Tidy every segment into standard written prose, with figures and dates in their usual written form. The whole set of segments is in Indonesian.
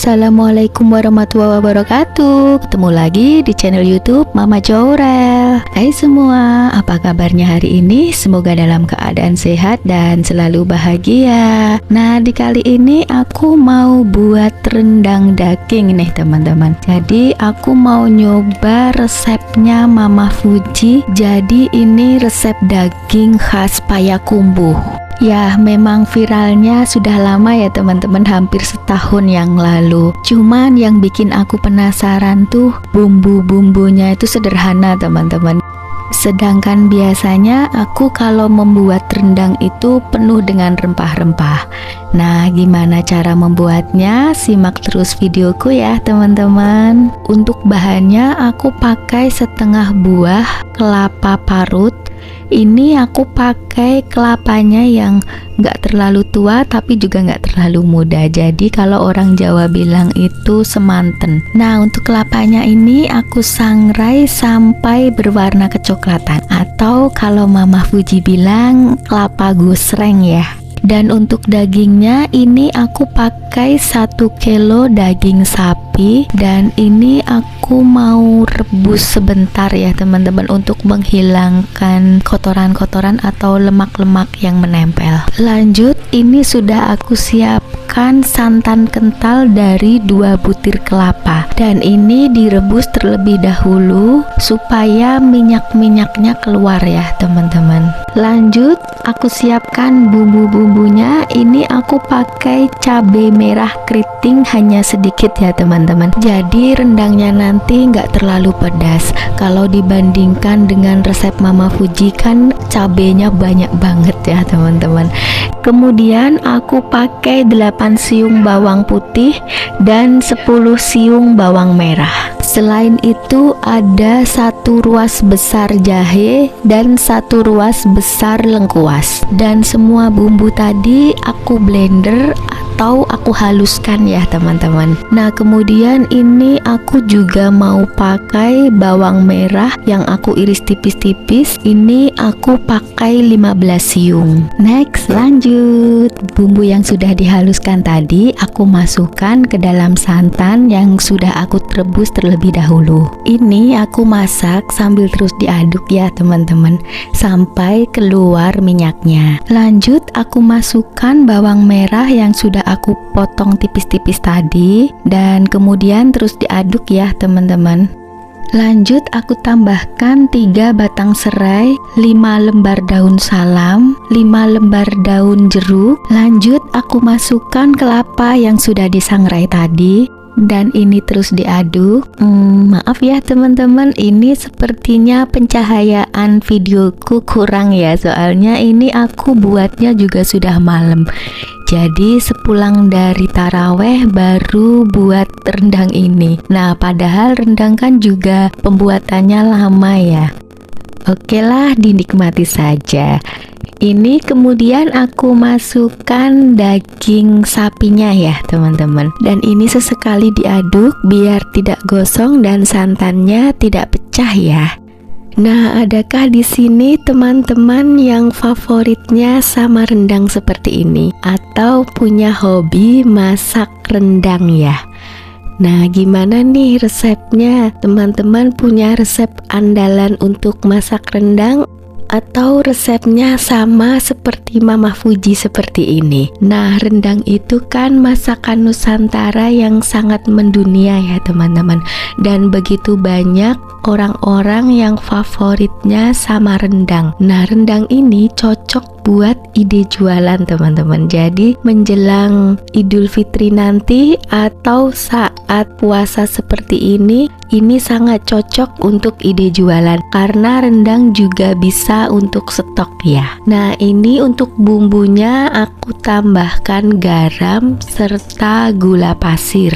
Assalamualaikum warahmatullahi wabarakatuh. Ketemu lagi di channel YouTube Mama Jorel. Hai semua, apa kabarnya hari ini? Semoga dalam keadaan sehat dan selalu bahagia. Nah, di kali ini aku mau buat rendang daging nih teman-teman. Jadi aku mau nyoba resepnya Mama Fuji. Jadi ini resep daging khas Payakumbuh. Ya, memang viralnya sudah lama ya teman-teman, hampir setahun yang lalu. Cuman yang bikin aku penasaran tuh bumbu-bumbunya itu sederhana teman-teman. Sedangkan biasanya aku kalau membuat rendang itu penuh dengan rempah-rempah. Nah, gimana cara membuatnya? Simak terus videoku ya teman-teman. Untuk bahannya aku pakai setengah buah kelapa parut. Ini aku pakai kelapanya yang nggak terlalu tua tapi juga nggak terlalu muda. Jadi kalau orang Jawa bilang itu semanten. Nah, untuk kelapanya ini aku sangrai sampai berwarna kecoklatan, atau kalau Mama Fuji bilang kelapa gusreng ya. Dan untuk dagingnya ini aku pakai 1 kilo daging sapi, dan ini aku mau rebus sebentar ya teman-teman untuk menghilangkan kotoran-kotoran atau lemak-lemak yang menempel. Lanjut, ini sudah aku siapkan santan kental dari 2 butir kelapa, dan ini direbus terlebih dahulu supaya minyak-minyaknya keluar ya teman-teman. Lanjut, aku siapkan bumbu-bumbunya. Ini aku pakai cabai merah keriting hanya sedikit ya teman-teman. Jadi rendangnya nanti nggak terlalu pedas. Kalau dibandingkan dengan resep Mama Fuji kan cabainya banyak banget ya teman-teman. Kemudian aku pakai 8 siung bawang putih dan 10 siung bawang merah. Selain itu ada 1 ruas besar jahe dan 1 ruas besar lengkuas. Dan semua bumbu tadi aku blender atau aku haluskan ya teman-teman. Nah, kemudian ini aku juga mau pakai bawang merah yang aku iris tipis-tipis. Ini aku pakai 15 siung. Next, lanjut. Bumbu yang sudah dihaluskan tadi aku masukkan ke dalam santan yang sudah aku rebus terlebih dahulu. Ini aku masak sambil terus diaduk ya teman-teman sampai keluar minyaknya. Lanjut, aku masukkan bawang merah yang sudah aku potong tipis-tipis tadi, dan kemudian terus diaduk ya teman-teman. Lanjut, aku tambahkan 3 batang serai, 5 lembar daun salam, 5 lembar daun jeruk. Lanjut, aku masukkan kelapa yang sudah disangrai tadi, dan ini terus diaduk. Maaf ya teman-teman, ini sepertinya pencahayaan videoku kurang ya, soalnya ini aku buatnya juga sudah malam. Jadi sepulang dari taraweh baru buat rendang ini. Nah, padahal rendang kan juga pembuatannya lama ya. Oke lah, dinikmati saja. Ini kemudian aku masukkan daging sapinya ya teman-teman. Dan ini sesekali diaduk biar tidak gosong dan santannya tidak pecah ya. Nah, adakah di sini teman-teman yang favoritnya sama rendang seperti ini atau punya hobi masak rendang ya? Nah, gimana nih resepnya? Teman-teman punya resep andalan untuk masak rendang atau resepnya sama seperti Mama Fuji seperti ini? Nah, rendang itu kan masakan Nusantara yang sangat mendunia ya teman-teman, dan begitu banyak orang-orang yang favoritnya sama rendang. Nah, rendang ini cocok buat ide jualan teman-teman. Jadi menjelang Idul Fitri nanti atau saat puasa seperti ini sangat cocok untuk ide jualan karena rendang juga bisa untuk stok ya. Nah, ini untuk bumbunya aku tambahkan garam serta gula pasir.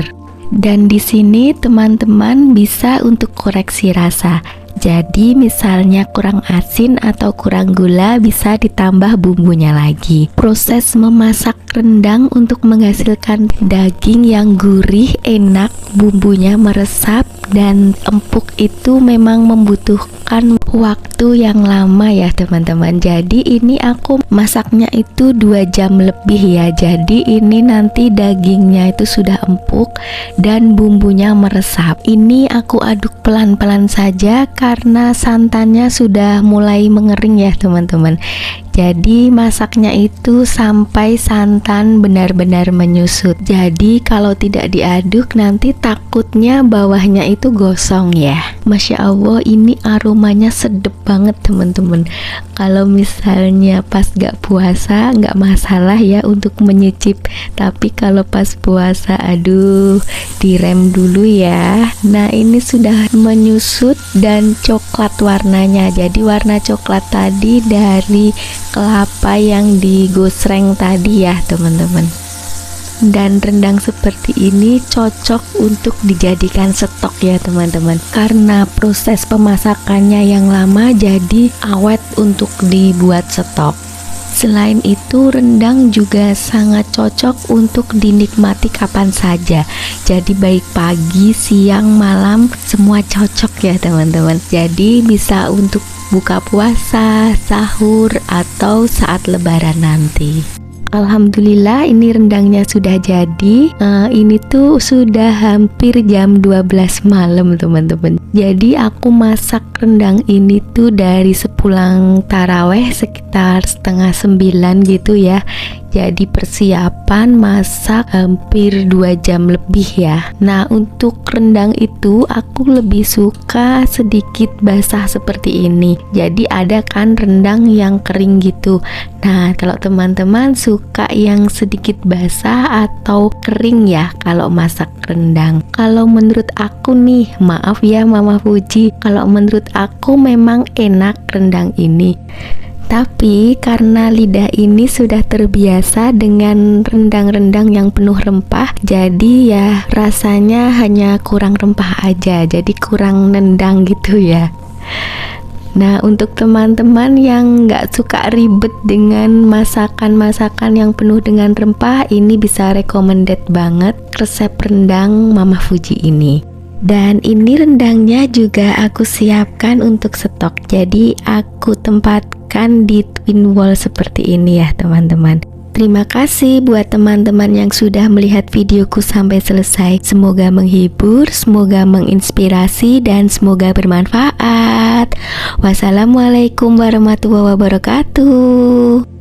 Dan di sini teman-teman bisa untuk koreksi rasa. Jadi misalnya kurang asin atau kurang gula, bisa ditambah bumbunya lagi. Proses memasak rendang untuk menghasilkan daging yang gurih, enak, bumbunya meresap dan empuk itu memang membutuhkan waktu yang lama ya teman-teman. Jadi ini aku masaknya itu 2 jam lebih ya. Jadi ini nanti dagingnya itu sudah empuk dan bumbunya meresap. Ini aku aduk pelan-pelan saja karena santannya sudah mulai mengering ya teman-teman. Jadi masaknya itu sampai santan benar-benar menyusut. Jadi kalau tidak diaduk nanti takutnya bawahnya itu gosong ya. Masya Allah, ini aromanya sedep banget teman-teman. Kalau misalnya pas gak puasa gak masalah ya untuk menyicip, tapi kalau pas puasa aduh, direm dulu ya. Nah ini sudah menyusut dan coklat warnanya. Jadi warna coklat tadi dari kelapa yang digosreng tadi ya teman-teman. Dan rendang seperti ini cocok untuk dijadikan stok ya teman-teman, karena proses pemasakannya yang lama jadi awet untuk dibuat stok. Selain itu rendang juga sangat cocok untuk dinikmati kapan saja. Jadi baik pagi, siang, malam semua cocok ya teman-teman. Jadi bisa untuk buka puasa, sahur, atau saat lebaran nanti. Alhamdulillah ini rendangnya sudah jadi. Ini tuh sudah hampir jam 12 malam teman-teman. Jadi aku masak rendang ini tuh dari sepulang taraweh sekitar setengah 9 gitu ya. Jadi persiapan masak hampir 2 jam lebih ya. Nah untuk rendang itu aku lebih suka sedikit basah seperti ini. Jadi ada kan rendang yang kering gitu. Nah kalau teman-teman suka yang sedikit basah atau kering ya kalau masak rendang. Kalau menurut aku nih, maaf ya Mama Fuji, kalau menurut aku memang enak rendang ini. Tapi karena lidah ini sudah terbiasa dengan rendang-rendang yang penuh rempah, jadi ya rasanya hanya kurang rempah aja, jadi kurang nendang gitu ya. Nah untuk teman-teman yang nggak suka ribet dengan masakan-masakan yang penuh dengan rempah, ini bisa recommended banget resep rendang Mama Fuji ini. Dan ini rendangnya juga aku siapkan untuk stok, jadi aku tempatkan di twin wall seperti ini ya teman-teman. Terima kasih buat teman-teman yang sudah melihat videoku sampai selesai. Semoga menghibur, semoga menginspirasi, dan semoga bermanfaat. Wassalamualaikum warahmatullahi wabarakatuh.